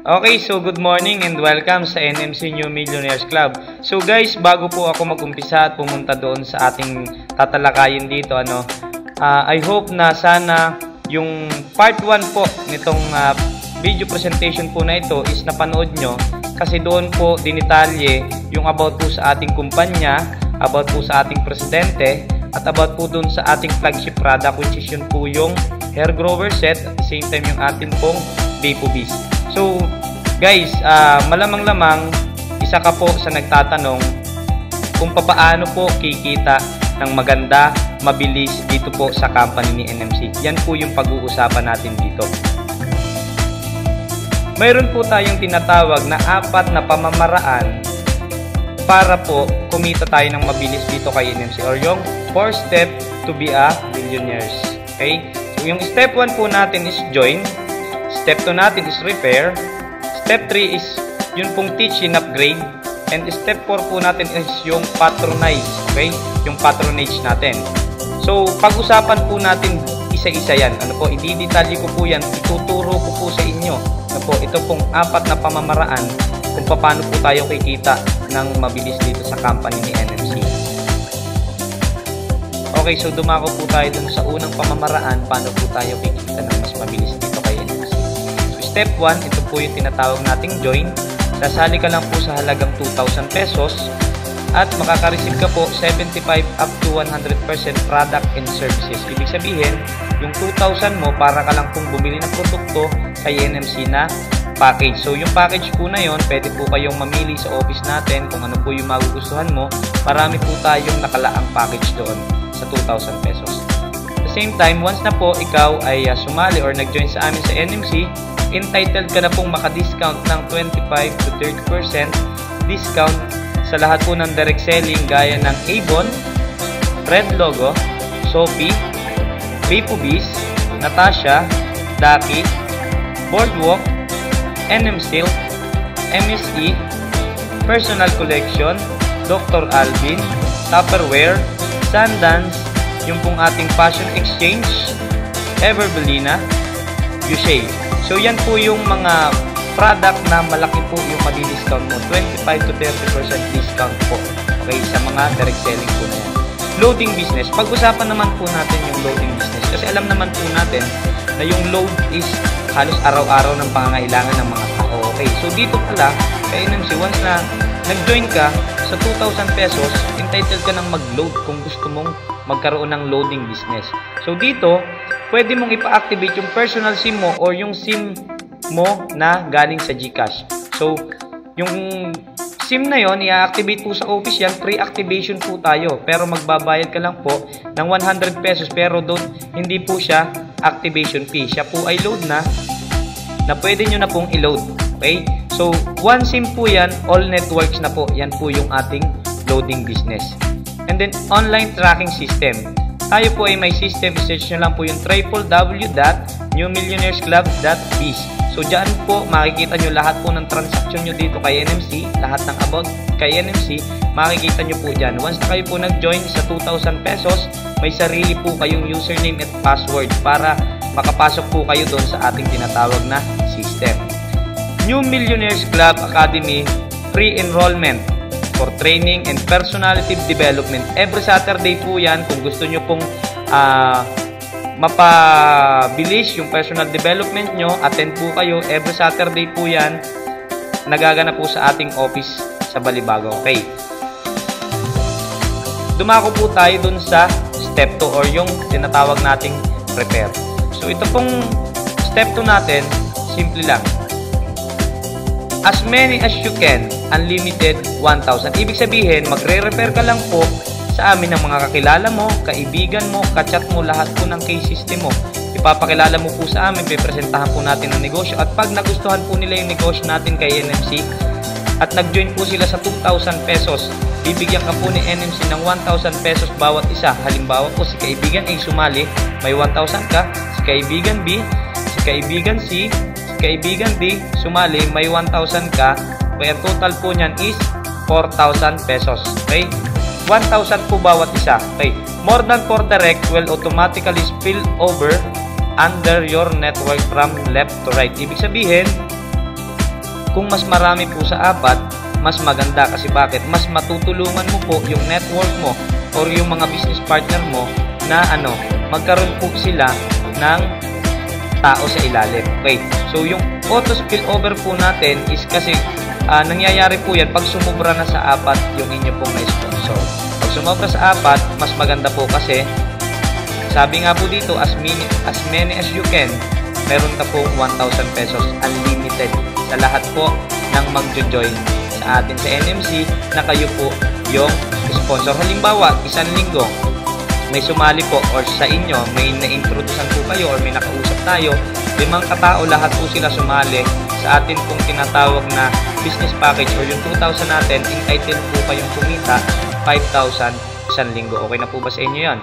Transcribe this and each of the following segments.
Okay, so good morning and welcome sa NMC New Millionaires Club. So guys, bago po ako mag-umpisa at pumunta doon sa ating tatalakayin dito, I hope na sana yung part 1 po nitong video presentation po na ito is napanood nyo, kasi doon po dinitalye yung about po sa ating kumpanya, about po sa ating presidente, at about po doon sa ating flagship product, which is yun po yung hair grower set, at the same time yung ating pong Vapobis. So guys, malamang-lamang isa ka po sa nagtatanong kung paano po kikita ng maganda, mabilis dito po sa company ni NMC. Yan po yung pag-uusapan natin dito. Mayroon po tayong tinatawag na 4 na pamamaraan para po kumita tayo ng mabilis dito kay NMC, or yung 4 step to be a millionaires. Okay? So yung step 1 po natin is join. Step 2 natin is repair. Step 3 is yung pong teach and upgrade. And step 4 po natin is yung patronize. Okay? Yung patronage natin. So, pag-usapan po natin isa-isa yan. Ididetalye ko po yan. Ituturo ko po sa inyo. Ito pong 4 na pamamaraan kung paano po tayo kikita ng mabilis dito sa company ni NMC. Okay, so dumako po tayo dun sa unang pamamaraan paano po tayo kikita ng mas mabilis dito kay NMC. So, step 1, ito po yung tinatawag nating join. Sasali ka lang po sa halagang 2,000 pesos at makaka-receive ka po 75 up to 100% product and services. Ibig sabihin, yung 2,000 mo para ka lang pong bumili ng produkto kay NMC na package. So yung package po na yon, pwede po kayong mamili sa office natin kung ano po yung magugustuhan mo. Marami po tayong nakalaang package doon sa 2,000 pesos. At the same time, once na po ikaw ay sumali or nag-join sa amin sa NMC, entitled ka na pong maka-discount ng 25 to 30% discount sa lahat po ng direct selling gaya ng Avon, Red Logo, Shopee, Vapobis, Natasha, Daki, Boardwalk, NM Silk, MSE, Personal Collection, Dr. Alvin, Tupperware, Sundance, yung pong ating Fashion Exchange, Everbelina, Yushey. So yan po yung mga product na malaki po yung madi-discount mo. 25 to 30% discount po. Okay, sa mga direct selling po na yan. Loading business. Pag-usapan naman po natin yung loading business. Kasi alam naman po natin na yung load is halos araw-araw ng pangangailangan ng mga tao. Okay, so dito pala, kay NMC, once na nag-join ka sa 2,000 pesos, entitled ka ng mag-load kung gusto mong magkaroon ng loading business. So dito, pwede mong ipa-activate yung personal SIM mo or yung SIM mo na galing sa GCash. So, yung SIM na yon, i-activate po sa office yan, pre-activation po tayo. Pero magbabayad ka lang po ng 100 pesos, pero doon hindi po siya activation fee. Siya po ay load na pwede nyo na pong i-load. Okay? So, one SIM po yan, all networks na po. Yan po yung ating loading business. And then, online tracking system. Tayo po ay may system. Search nyo lang po yung www.newmillionairesclub.biz. So, dyan po makikita nyo lahat po ng transaction nyo dito kay NMC. Lahat ng about kay NMC, makikita nyo po dyan. Once na kayo po nag-join sa 2,000 pesos, may sarili po kayong username at password para makapasok po kayo doon sa ating tinatawag na system. New Millionaires Club Academy pre-enrollment for training and personality development. Every Saturday po yan. Kung gusto nyo pong mapabilis yung personal development nyo, attend po kayo. Every Saturday po yan. Nagaganap po sa ating office sa Balibago. Okay. Dumako po tayo dun sa step 2 or yung tinatawag nating prepare. So ito pong step 2 natin, simple lang. As many as you can, unlimited 1,000. Ibig sabihin, magre-repair ka lang po sa amin ng mga kakilala mo, kaibigan mo, kachat mo, lahat po ng case system mo. Ipapakilala mo po sa amin, pipresentahan po natin ang negosyo. At pag nagustuhan po nila yung negosyo natin kay NMC at nag-join po sila sa 2,000 pesos, bibigyan ka po ni NMC ng 1,000 pesos bawat isa. Halimbawa po, si kaibigan A sumali, may 1,000 ka. Si kaibigan B, si kaibigan C, kaibigan D, sumali, may 1,000 ka, kaya total po niyan is 4,000 pesos. Okay? 1,000 po bawat isa. Okay? More than 4 direct will automatically spill over under your network from left to right. Ibig sabihin, kung mas marami po sa 4, mas maganda. Kasi bakit? Mas matutulungan mo po yung network mo or yung mga business partner mo na magkaroon po sila ng tao sa ilalim. Okay, so yung auto spillover po natin is kasi nangyayari po yan pag sumubra na sa 4 yung inyo pong na-sponsor. Pag sumubra sa 4, mas maganda po kasi sabi nga po dito, as many as you can, meron ka po 1,000 pesos unlimited sa lahat po ng mag-join sa atin sa NMC na kayo po yung sponsor. Halimbawa, isang linggo may sumali po or sa inyo may na-introducean po kayo or may nakausap tayo, 5 katao, lahat po sila sumali sa atin pong tinatawag na business package or yung 2,000 natin, entitled po kayong kumita 5,000 isang linggo. Okay na po ba sa inyo yan?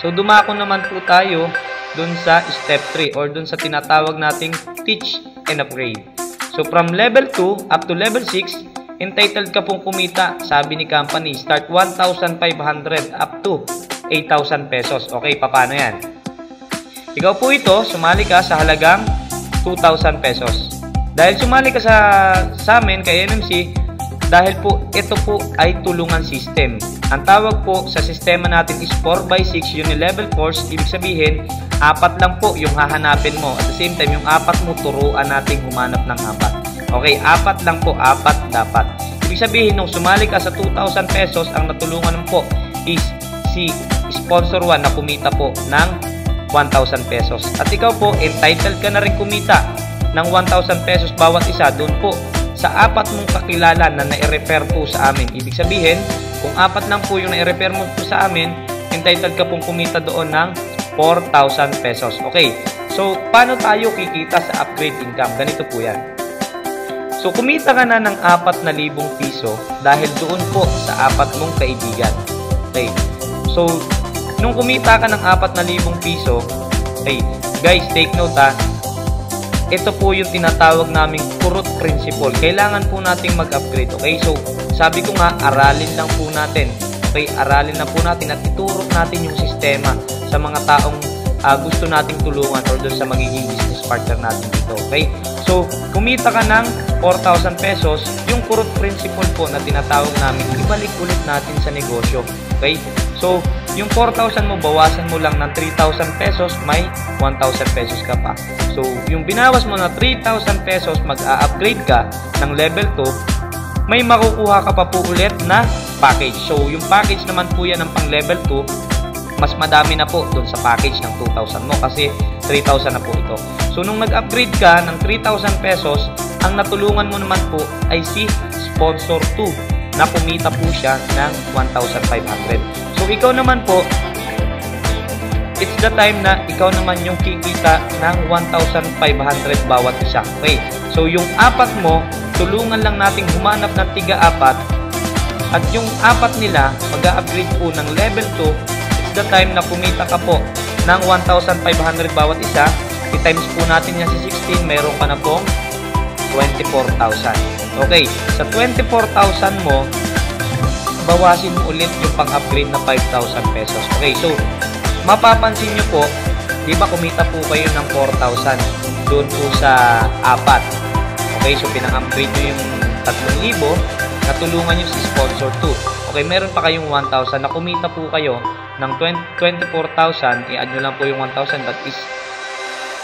So dumako naman po tayo dun sa step 3 or dun sa tinatawag nating teach and upgrade. So from level 2 up to level 6, entitled ka pong kumita, sabi ni company, start 1,500 up to 8,000 pesos. Okay, paano yan? Ikaw po ito, sumali ka sa halagang 2,000 pesos. Dahil sumali ka sa amin, kay NMC, dahil po ito po ay tulungan system. Ang tawag po sa sistema natin is 4x6 unilevel course. Ibig sabihin, 4 lang po yung hahanapin mo. At the same time, yung 4 mo, turuan natin humanap ng 4. Okay, 4 lang po, 4 dapat. Ibig sabihin, nung sumali ka sa 2,000 pesos, ang natulungan po is si sponsor 1 na kumita po ng 1,000 pesos. At ikaw po, entitled ka na rin kumita ng 1,000 pesos bawat isa doon po sa 4 mong kakilala na na-refer po sa amin. Ibig sabihin, kung 4 lang po yung na-refer mo po sa amin, entitled ka pong kumita doon ng 4,000 pesos. Okay, so paano tayo kikita sa upgrade income? Ganito po yan. So, kumita ka na ng 4,000 piso dahil doon po sa 4 mong kaibigan. Okay. So, nung kumita ka ng 4,000 piso, okay, guys, take note ha. Ito po yung tinatawag naming kurot principle. Kailangan po nating mag-upgrade. Okay, so, sabi ko nga, aralin lang po natin. Okay, aralin lang po natin at ituro natin yung sistema sa mga taong gusto nating tulungan or doon sa magiging business partner natin dito. Okay? So, kumita ka ng 4,000 pesos, yung kurot principle po na tinatawag namin, ibalik ulit natin sa negosyo. Okay? So, yung 4,000 mo, bawasan mo lang ng 3,000 pesos, may 1,000 pesos ka pa. So, yung binawas mo na 3,000 pesos, mag-a-upgrade ka ng level 2, may makukuha ka pa po ulit na package. So, yung package naman po yan ng pang level 2, mas madami na po doon sa package ng 2,000 mo kasi 3,000 na po ito. So, nung nag-upgrade ka ng 3,000 pesos, ang natulungan mo naman po ay si Sponsor 2 na kumita po siya ng 1,500. So, ikaw naman po, it's the time na ikaw naman yung kikita ng 1,500 bawat isa. Okay. So, yung 4 mo, tulungan lang nating humanap ng tiga-4 at yung 4 nila, mag-upgrade po ng level 2, the time na kumita ka po ng 1,500 bawat isa, i-times po natin yan sa 16, meron ka na pong 24,000. Okay, sa 24,000 mo, bawasin mo ulit yung pang-upgrade na 5,000 pesos. Okay, so, mapapansin nyo po, di ba kumita po kayo ng 4,000 doon po sa 4. Okay, so pinang-upgrade nyo yung 3,000, natulungan nyo si Sponsor 2. Okay, meron pa kayong 1,000 na kumita po kayo ng 24,000, i-add nyo lang po yung 1,000, that is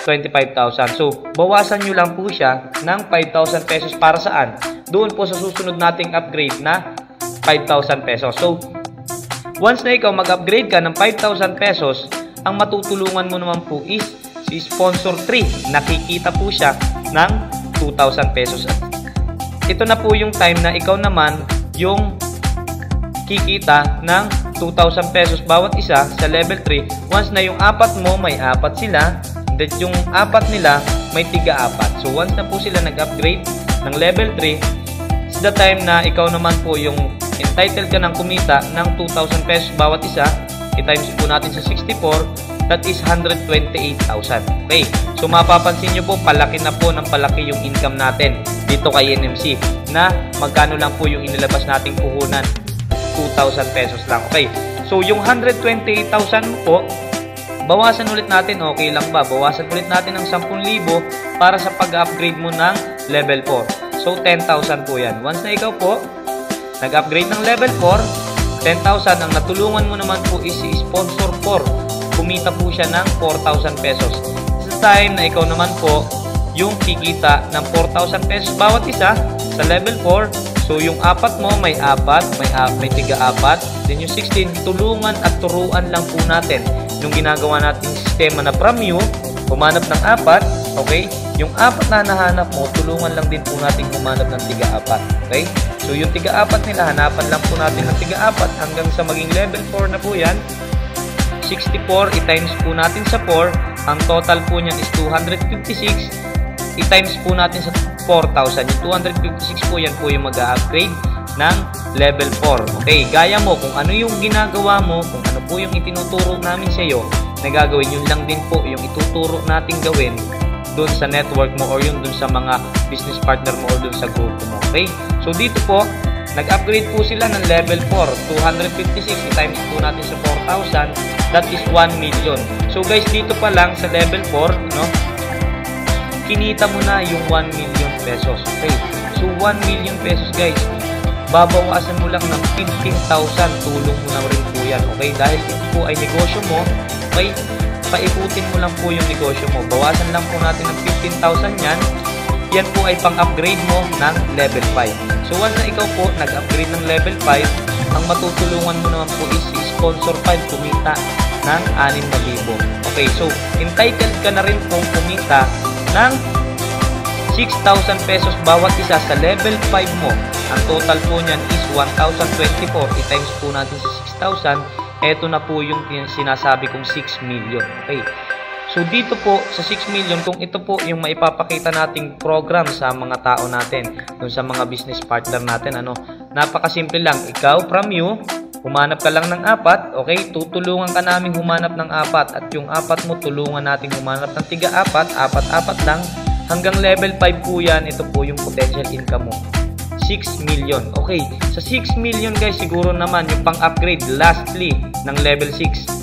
25,000. So, bawasan nyo lang po siya ng 5,000 pesos para saan? Doon po sa susunod nating upgrade na 5,000 pesos. So, once na ikaw mag-upgrade ka ng 5,000 pesos, ang matutulungan mo naman po is si Sponsor 3. Nakikita po siya ng 2,000 pesos. Ito na po yung time na ikaw naman yung kikita ng 2,000 pesos bawat isa sa level 3. Once na yung 4 mo, may 4 sila, then yung 4 nila, may tiga-4. So, once na po sila nag-upgrade ng level 3, it's the time na ikaw naman po yung entitled ka ng kumita ng 2,000 pesos bawat isa. I-times po natin sa 64, that is 128,000. Okay, so mapapansin nyo po, palaki na po ng palaki yung income natin dito kay NMC na magkano lang po yung inilabas nating puhunan, 2,000 pesos lang. Okay, so yung 128,000 po, bawasan ulit natin, okay lang ba? Bawasan ulit natin ng 10,000 para sa pag-upgrade mo ng level 4. So, 10,000 po yan. Once na ikaw po, nag-upgrade ng level 4, 10,000. Ang natulungan mo naman po is si Sponsor 4. Kumita po siya ng 4,000 pesos. Sa time na ikaw naman po, yung kikita ng 4,000 pesos bawat isa sa level 4. So, yung apat mo, may tiga-apat. Then yung 16, tulungan at turuan lang po natin. Yung ginagawa nating sistema na from you, humanap ng apat, okay? Yung apat na nahanap mo, tulungan lang din po natin humanap ng tiga-apat, okay? So, yung tiga-apat nila, hanapan lang po natin ng tiga-apat hanggang sa maging level 4 na po yan. 64, i-times po natin sa 4. Ang total po niyan is 256. I-times po natin sa 4,000. Yung 256 po, yan po yung mag-upgrade ng level 4. Okay, gaya mo, kung ano yung ginagawa mo, kung ano po yung itinuturo namin sa iyo na gagawin, yun lang din po yung ituturo natin gawin doon sa network mo or yung doon sa mga business partner mo or doon sa grupo mo. Okay, so dito po, nag-upgrade po sila ng level 4. 256, i-times po natin sa 4,000. That is 1 million. So guys, dito pa lang sa level 4, no, kinita mo na yung 1 million pesos. Okay, so 1 million pesos guys, babawasan mo lang ng 15,000. Tulong mo na rin po yan. Okay, dahil ito po ay negosyo mo, okay, paikutin mo lang po yung negosyo mo. Bawasan lang po natin ng 15,000 yan. Yan po ay pang-upgrade mo ng level 5. So once na ikaw po nag-upgrade ng level 5, ang matutulungan mo naman po is si Sponsor 5 kumita ng 6,000. Okay, so entitled ka na rin pong kumita ng 6,000 pesos bawat isa sa level 5 mo. Ang total po niyan is 1,024. I-times po natin sa 6,000. Ito na po yung sinasabi kong 6 million. Okay. So dito po sa 6 million, kung ito po yung maipapakita nating program sa mga tao natin, dun sa mga business partner natin, ano, napakasimple lang. Ikaw, from you, humanap ka lang ng apat, okay? Tutulungan ka namin humanap ng apat, at yung apat mo, tulungan natin humanap ng tiga-apat, apat-apat lang, hanggang level 5 po yan. Ito po yung potential income mo. 6 million. Okay, sa 6 million guys, siguro naman yung pang-upgrade lastly ng level 6.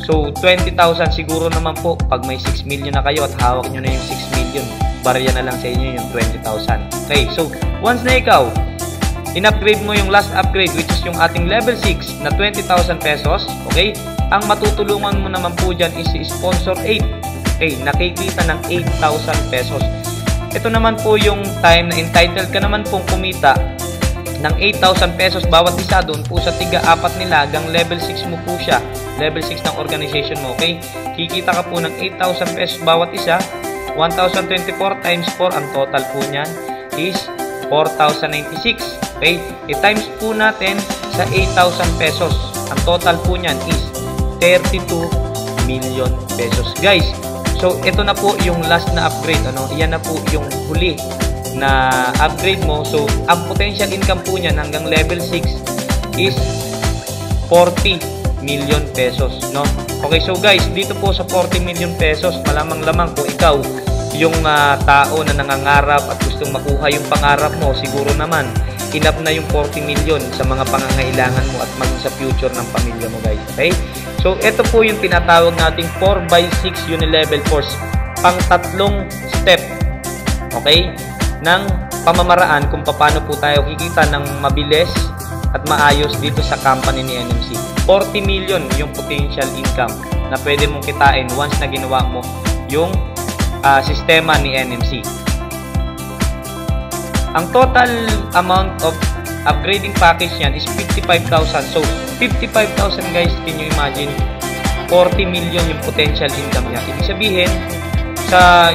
So, 20,000 siguro naman po pag may 6 million na kayo at hawak nyo na yung 6 million. Barya na lang sa inyo yung 20,000. Okay, so, once na ikaw, in-upgrade mo yung last upgrade which is yung ating level 6 na 20,000 pesos, okay, ang matutulungan mo naman po dyan is si Sponsor 8. Okay, nakikita ng 8,000 pesos. Ito naman po yung time na entitled ka naman pong kumita ng 8,000 pesos bawat isa doon po sa tiga-apat nila hanggang level 6 mo po siya. Level 6 ng organization mo, okay? Kikita ka po ng 8,000 pesos bawat isa. 1,024 times 4, ang total po niyan is 4,096. Okay? I-times po natin sa 8,000 pesos. Ang total po niyan is 32 million pesos. Guys, so ito na po yung last na upgrade, ano? Iyan na po yung huli na upgrade mo. So ang potential income po niyan hanggang level 6 is 40 million pesos, no? Okay, so guys, dito po sa 40 million pesos, malamang-lamang kung ikaw yung tao na nangangarap at gustong makuha yung pangarap mo, siguro naman enough na yung 40 million sa mga pangangailangan mo at maging sa future ng pamilya mo, guys. Okay, so ito po yung tinatawag nating 4x6 unilevel course, pang tatlong step, okay, ng pamamaraan kung paano po tayo kikita ng mabilis at maayos dito sa company ni NMC. 40 million yung potential income na pwede mong kitain once na ginawa mo yung sistema ni NMC. Ang total amount of upgrading package niyan is 55,000. So, 55,000 guys, can you imagine? 40 million yung potential income niya. Ibig sabihin, sa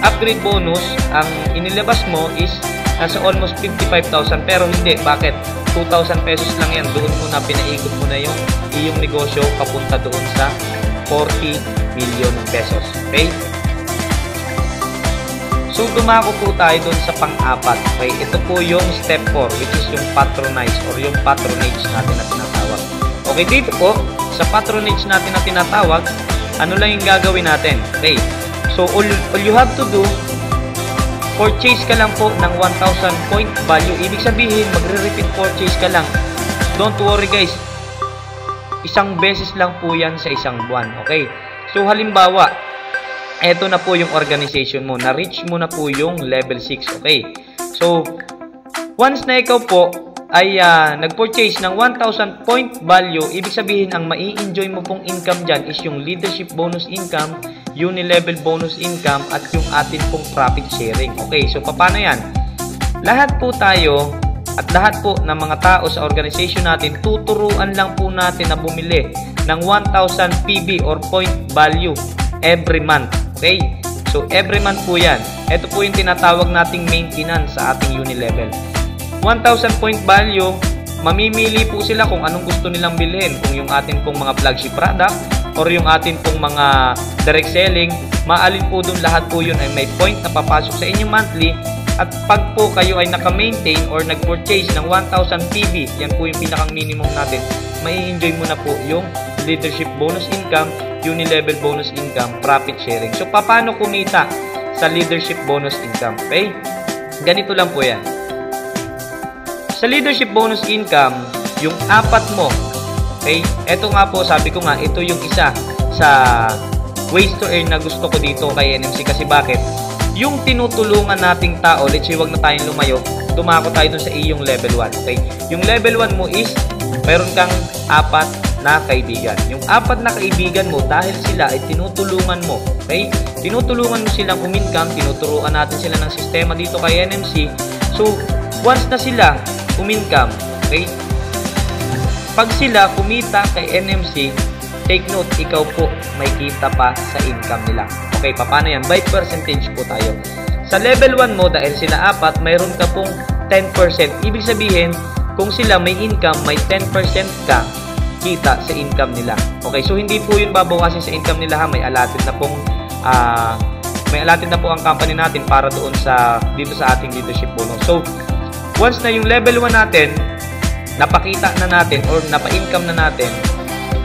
upgrade bonus, ang inilabas mo is nasa almost 55,000. Pero hindi. Bakit? 2,000 pesos lang yan. Doon mo na, pinaikot mo na yung iyong negosyo papunta doon sa 40 million pesos. Okay? So, dumako po tayo doon sa pang-apat. Okay? Ito po yung step 4, which is yung patronize or yung patronage natin na tinatawag. Okay, dito po, sa patronage natin na tinatawag, ano lang yung gagawin natin? Okay? So, all you have to do, purchase ka lang po ng 1,000 point value. Ibig sabihin, magre-repeat purchase ka lang. Don't worry guys. Isang beses lang po yan sa isang buwan. Okay? So halimbawa, eto na po yung organization mo, na-reach mo na po yung level 6, okay? So, once na ikaw po ay nag-purchase ng 1,000 point value, ibig sabihin ang mai-enjoy mo pong income dyan is yung leadership bonus income, uni-level bonus income, at yung atin pong profit sharing. Okay, so paano yan? Lahat po tayo at lahat po ng mga tao sa organization natin, tuturuan lang po natin na bumili ng 1,000 PB or point value every month. Okay? So, every month po yan. Ito po yung tinatawag nating maintenance sa ating uni-level. 1,000 point value, mamimili po sila kung anong gusto nilang bilhin. Kung yung atin pong mga flagship product or yung atin pong mga direct selling, maalin po dun, lahat po yun ay may point na papasok sa inyong monthly. At pag po kayo ay naka-maintain or nag-purchase ng 1,000 PB, yan po yung pinakang minimum natin, mai-enjoy mo na po yung leadership bonus income, uni-level bonus income, profit sharing. So, paano kumita sa leadership bonus income? Okay? Ganito lang po yan. Sa leadership bonus income, yung apat mo, okay? Ito nga po, sabi ko nga, ito yung isa sa ways to earn na gusto ko dito kay NMC. Kasi bakit? Yung tinutulungan nating tao, let's say, wag na tayong lumayo, dumako tayo dun sa iyong level 1, okay? Yung level 1 mo is, meron kang apat na kaibigan. Yung apat na kaibigan mo, dahil sila ay tinutulungan mo, okay? Tinutulungan mo silang umincome, tinuturuan natin sila ng sistema dito kay NMC. So, once na sila umincome, okay? Pag sila kumita kay NMC, take note, ikaw po may kita pa sa income nila. Okay, paano yan? By percentage po tayo. Sa level 1 mo, dahil sila apat, mayroon ka pong 10%. Ibig sabihin, kung sila may income, may 10% ka kita sa income nila. Okay, so hindi po yun babawasin sa income nila, ha? May allotted na pong ang company natin para doon sa dito sa ating leadership bonus. So, once na yung level 1 natin, napakita na natin or napa-income na natin,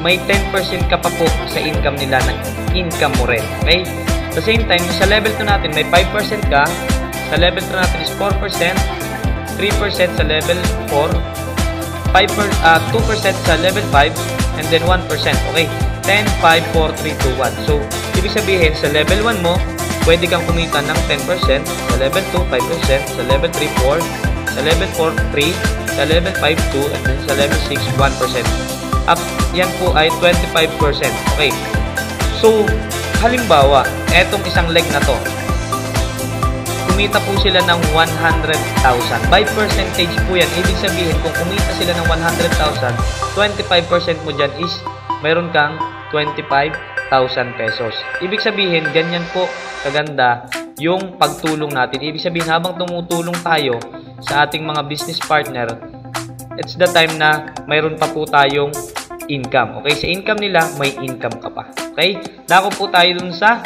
may 10% ka pa po sa income nila na income mo rin. Okay? At the same time, sa level 2 natin, may 5% ka. Sa level 2 natin is 4%, 3% sa level 4, 2% sa level 5, and then 1%. Okay? 10, 5, 4, 3, 2, 1. So, ibig sabihin, sa level 1 mo, pwede kang kumita ng 10%, sa level 2, 5%, sa level 3, 4%, sa level 4, 3%, sa level 5, 2%, and then sa level 6, 1%. Up, yan po ay 25%. Okay. So, halimbawa, etong isang leg na to, kumita po sila ng 100,000. By percentage po yan. Ibig sabihin, kung kumita sila ng 100,000, 25% mo dyan is mayroon kang 25,000 pesos. Ibig sabihin, ganyan po kaganda yung pagtulong natin. Ibig sabihin, habang tumutulong tayo sa ating mga business partner, it's the time na mayroon pa po tayong income. Okay? Sa income nila, may income ka pa. Okay? Dako po tayo dun sa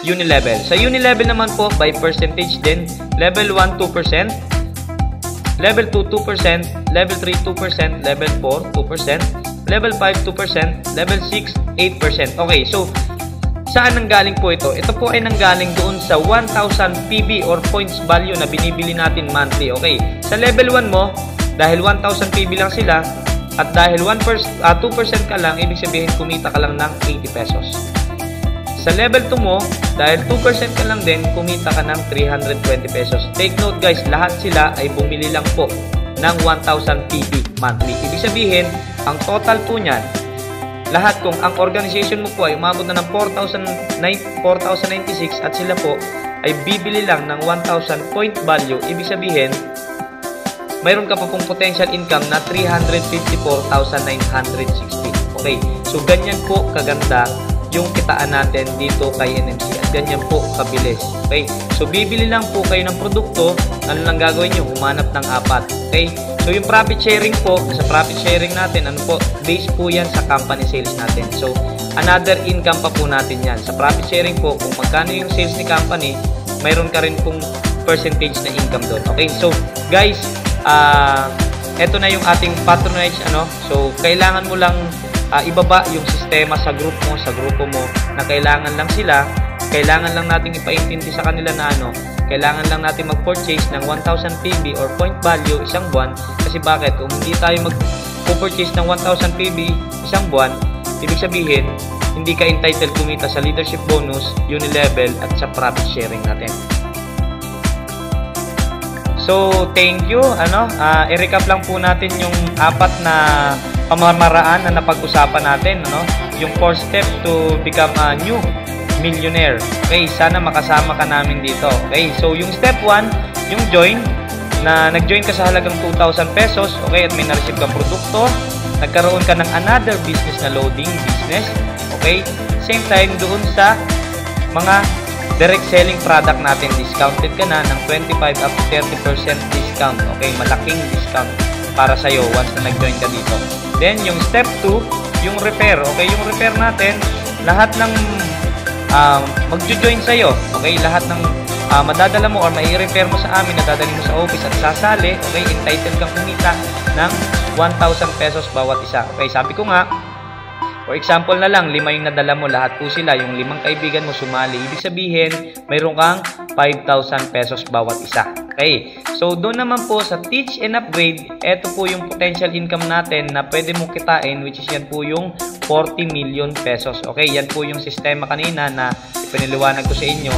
uni-level. Sa uni-level naman po, by percentage din, level 1, 2%, level 2, 2%, level 3, 2%, level 4, 2%, level 5, 2%, level 6, 8%. Okay, so, saan nanggaling po ito? Ito po ay nanggaling doon sa 1,000 PB or points value na binibili natin monthly. Okay, sa level 1 mo, dahil 1,000 PB lang sila, at dahil 2% ka lang, ibig sabihin kumita ka lang ng 80 pesos. Sa level 2 mo, dahil 2% ka lang din, kumita ka ng 320 pesos. Take note guys, lahat sila ay bumili lang po ng 1,000 PB monthly. Ibig sabihin, ang total po niyan, lahat kung ang organization mo po ay umabot na ng 4,096 at sila po ay bibili lang ng 1,000 point value, ibig sabihin, mayroon ka pa pong potential income na 354,960. Okay, so ganyan po kaganda yung kitaan natin dito kay NMC at ganyan po kabilis. Okay, so bibili lang po kayo ng produkto, ano lang gagawin nyo? Humanap ng apat. Okay, so yung profit sharing po, sa profit sharing natin, ano po, base po yan sa company sales natin. So, another income pa po natin yan. Sa profit sharing po, kung magkano yung sales ni company, mayroon ka rin pong percentage na income doon. Okay, so guys, eto na yung ating patronage, ano, so kailangan mo lang ibaba yung sistema sa group mo, sa grupo mo, na kailangan lang sila, kailangan lang natin ipaintindi sa kanila na ano, kailangan lang natin mag-purchase ng 1,000 PB or point value isang buwan. Kasi bakit? Kung hindi tayo mag-purchase ng 1,000 PB isang buwan, ibig sabihin, hindi ka entitled kumita sa leadership bonus, uni-level, at sa profit sharing natin. So, thank you. I-recap lang po natin yung 4 na pamamaraan na napag-usapan natin. Yung 4 steps to become a new millionaire. Okay, sana makasama ka namin dito. Okay, so yung step 1, yung join, na nag-join ka sa halagang 2,000 pesos. Okay, at may na-receive kang produkto. Nagkaroon ka ng another business na loading business. Okay, same time doon sa mga direct selling product natin, discounted ka na ng 25 up to 30% discount. Okay, malaking discount para sa'yo once na nag-join ka dito. Then, yung step 2, yung repair. Okay, yung repair natin, lahat ng mag-join sa'yo. Okay, lahat ng madadala mo or mai-repair mo sa amin, nadadali mo sa office at sasali. Okay, entitled kang kumita ng 1,000 pesos bawat isa. Okay, sabi ko nga, for example na lang, 5 yung nadala mo, lahat po sila, yung 5 kaibigan mo sumali. Ibig sabihin, mayroon kang 5,000 pesos bawat isa. Okay, so doon naman po sa Teach and Upgrade, ito po yung potential income natin na pwede mong kitain, which is yan po yung 40 million pesos. Okay, yan po yung sistema kanina na ipiniliwanag ko sa inyo,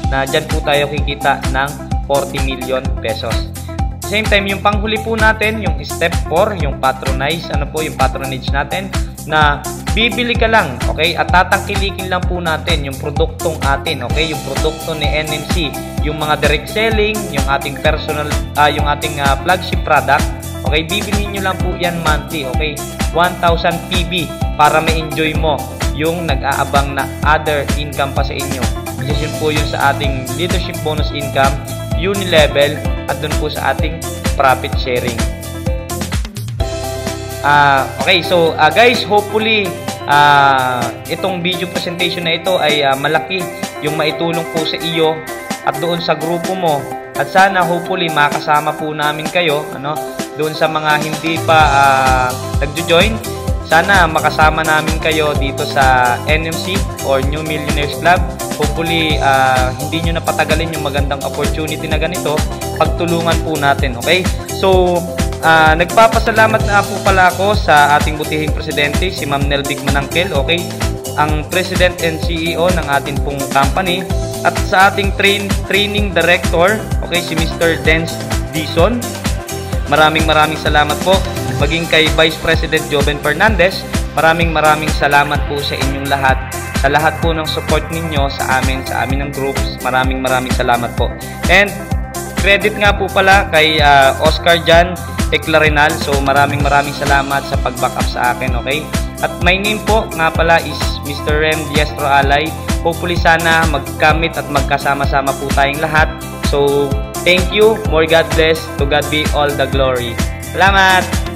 na dyan po tayo kikita ng 40 million pesos. Same time, yung panghuli po natin, yung step 4, yung patronize, yung patronage natin, na bibili ka lang, okay, at tatangkilikin lang po natin yung produktong atin, okay, yung produkto ni NMC, yung mga direct selling, yung ating personal, yung ating flagship product, okay, bibilihin nyo lang po yan monthly, okay, 1,000 PB para ma-enjoy mo yung nag-aabang na other income pa sa inyo. Yun po yun sa ating leadership bonus income, uni-level, at dun po sa ating profit sharing. Okay, so guys, hopefully itong video presentation na ito ay malaki yung maitulong po sa iyo at doon sa grupo mo, at sana hopefully makasama po namin kayo doon sa mga hindi pa nagjo-join. Sana makasama namin kayo dito sa NMC or New Millionaires Club. Hopefully hindi nyo napatagalin yung magandang opportunity na ganito, pagtulungan po natin. Okay, so nagpapasalamat na po pala ako sa ating butihing presidente, si Ma'am Nelvic Manangkel, okay, ang President and CEO ng ating pong company, at sa ating training director, okay, si Mr. Dance Dison. Maraming salamat po. Maging kay Vice President Joven Fernandez, maraming salamat po sa inyong lahat, sa lahat po ng support ninyo sa amin ng groups. Maraming salamat po. And credit nga po pala kay Oscar Jan Eclarinal. So maraming salamat sa pag-back up sa akin, okay? At my name po nga pala is Mr. Rem Diestro Alay. Hopefully sana magkamit at magkasama-sama po tayong lahat. So thank you, more God bless, to God be all the glory. Salamat!